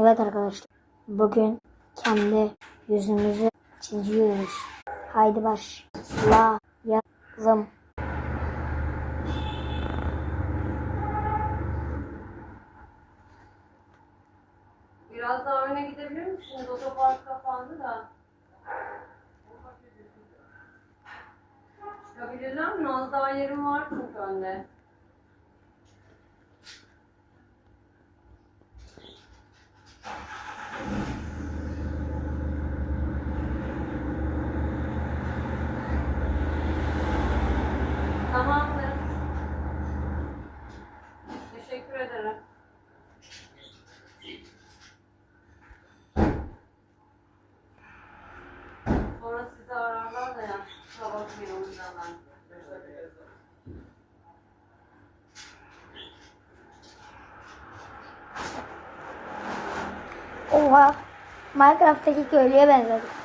Evet arkadaşlar, bugün kendi yüzümüzü çiziyoruz. Haydi başlayalım. Biraz daha öne gidebilir misiniz? Otopark kapandı da. Çıkabilirler mi? Az daha yerim var çünkü önde. Tamamdır. Teşekkür ederim. Sonra sizi ararlar da ya. Kusura bakmayın o yüzden ben. Oha, Minecraft'taki köylüye benzedim.